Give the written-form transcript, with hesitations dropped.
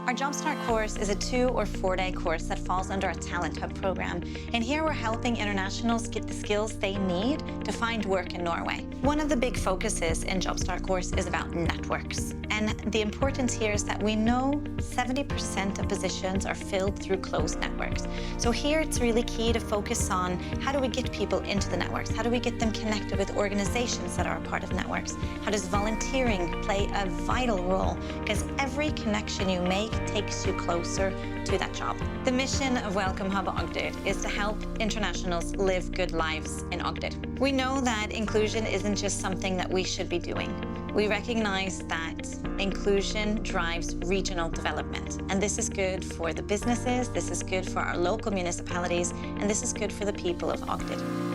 Our Jumpstart course is a 2 or 4 day course that falls under our Talent Hub program. And here we're helping internationals get the skills they need to find work in Norway. One of the big focuses in Jumpstart course is about networks. And the importance here is that we know 70% of positions are filled through closed networks. So here it's really key to focus on how do we get people into the networks? How do we get them connected with organizations that are a part of networks? How does volunteering play a vital role? Because every connection you make takes you closer to that job. The mission of Welcome Hub Agder is to help internationals live good lives in Agder. We know that inclusion isn't just something that we should be doing. We recognize that inclusion drives regional development, and this is good for the businesses, this is good for our local municipalities, and this is good for the people of Agder.